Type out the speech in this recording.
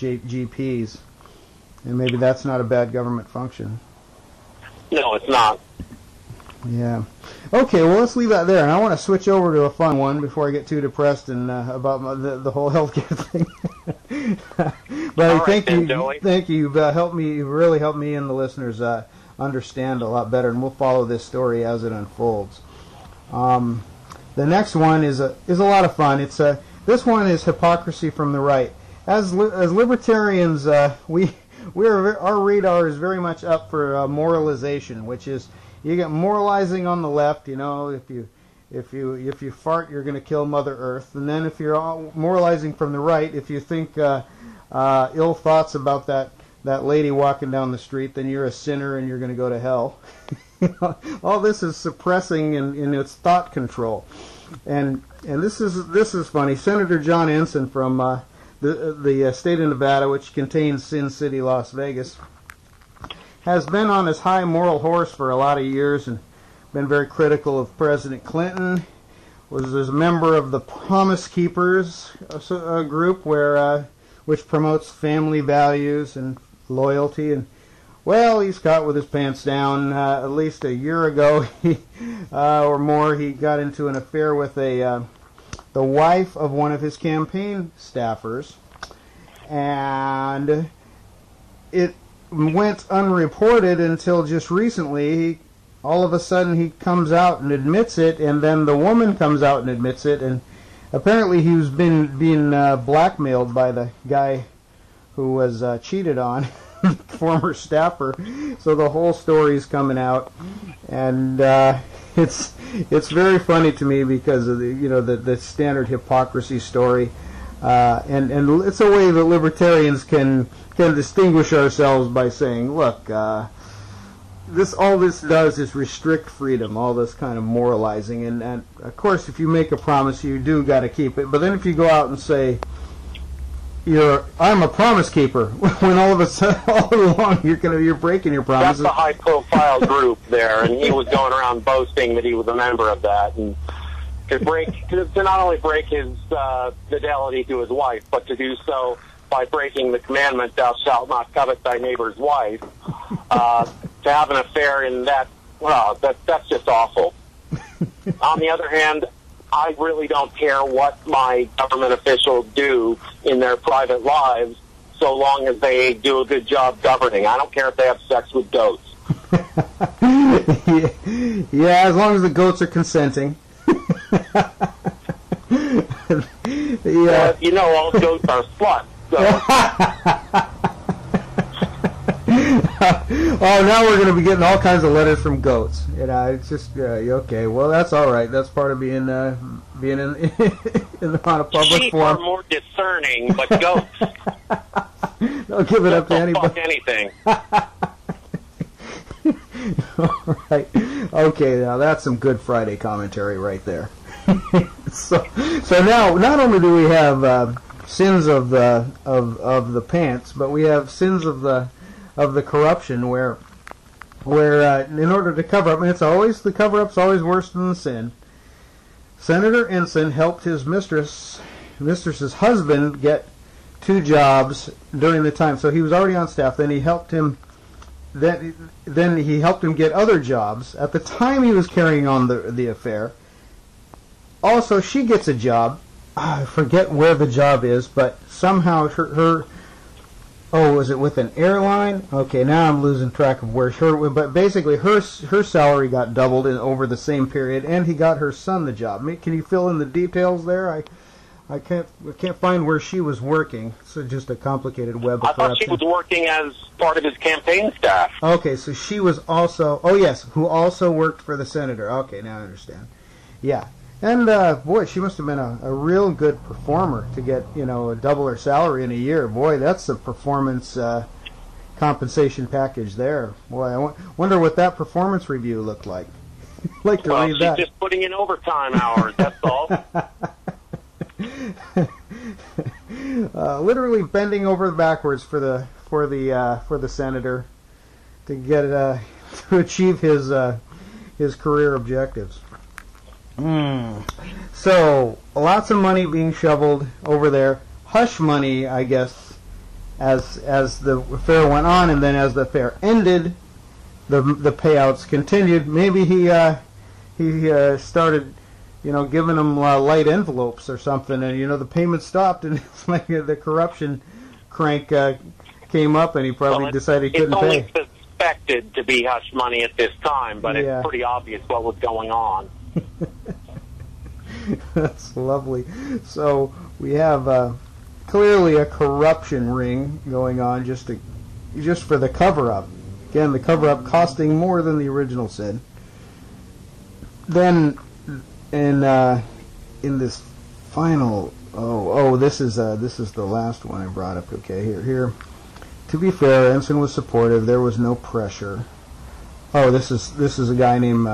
GPs, and maybe that's not a bad government function. No, it's not. Yeah. Okay, well, let's leave that there. And I want to switch over to a fun one before I get too depressed and about the whole healthcare thing. But right, thank you. Joey. Thank you. You've really helped me and the listeners understand a lot better, and we'll follow this story as it unfolds. The next one is a lot of fun. This one is hypocrisy from the right. As libertarians, our radar is very much up for moralization, which is you get moralizing on the left. You know, if you fart, you're going to kill Mother Earth. And then if you're moralizing from the right, if you think ill thoughts about that lady walking down the street, then you're a sinner and you're going to go to hell. All this is suppressing in its thought control. And this is funny. Senator John Ensign from the state of Nevada, which contains Sin City, Las Vegas, has been on his high moral horse for a lot of years and been very critical of President Clinton. Was a member of the Promise Keepers group which promotes family values and loyalty. And well, he's caught with his pants down. At least a year ago, or more, he got into an affair with the wife of one of his campaign staffers, and it went unreported until just recently. All of a sudden, he comes out and admits it, and then the woman comes out and admits it, and apparently he was being blackmailed by the guy who was cheated on, former staffer. So the whole story's coming out, and it's very funny to me because of the standard hypocrisy story, and it's a way that libertarians can distinguish ourselves by saying, look, all this does is restrict freedom, all this kind of moralizing, and of course if you make a promise you do got to keep it. But then if you go out and say I'm a promise keeper, when all of a sudden all along you're breaking your promises. That's a high profile group there, and he was going around boasting that he was a member of that, and to not only break his fidelity to his wife, but to do so by breaking the commandment, thou shalt not covet thy neighbor's wife. To have an affair in that, well, that's just awful. On the other hand, I really don't care what my government officials do in their private lives, so long as they do a good job governing. I don't care if they have sex with goats. Yeah, as long as the goats are consenting. You know, all goats are sluts. So. Oh, now we're going to be getting all kinds of letters from goats. It's just okay. Well, that's all right. That's part of being on a public Sheep forum. are more discerning, but goats don't give it up to anybody. Fuck anything. All right. Okay, now that's some Good Friday commentary right there. So now not only do we have sins of the pants, but we have sins of the corruption where in order to cover up, and the cover-up's always worse than the sin. Senator Ensign helped his mistress's husband get 2 jobs during the time. So he was already on staff. Then he helped him. Then he helped him get other jobs at the time he was carrying on the affair. Also, she gets a job. I forget where the job is, but somehow her was it with an airline? Okay, now I'm losing track of where but basically her salary got doubled over the same period, and he got her son the job. Can you fill in the details there? I can't find where she was working. It's just a complicated web of I thought she was working as part of his campaign staff. Okay, so she was also, who also worked for the senator. Okay, now I understand. Yeah. And, boy, she must have been a real good performer to get, a double her salary in a year. Boy, that's a performance compensation package there. Boy, I wonder what that performance review looked like. I'd like to read that. She's just putting in overtime hours, that's all. Literally bending over backwards for the senator to get to achieve his career objectives. So lots of money being shoveled over there. Hush money, I guess, as the affair went on, and then as the affair ended, the payouts continued. Maybe he started, giving them light envelopes or something, and the payment stopped, and it's like the corruption crank came up, and he probably decided he couldn't pay. It's only suspected to be hush money at this time, but it's pretty obvious what was going on. That's lovely. So we have clearly a corruption ring going on just for the cover-up. Again, the cover-up costing more than the original sin. Then in this final this is the last one I brought up. Okay, here. To be fair, Ensign was supportive. There was no pressure. Oh, this is a guy named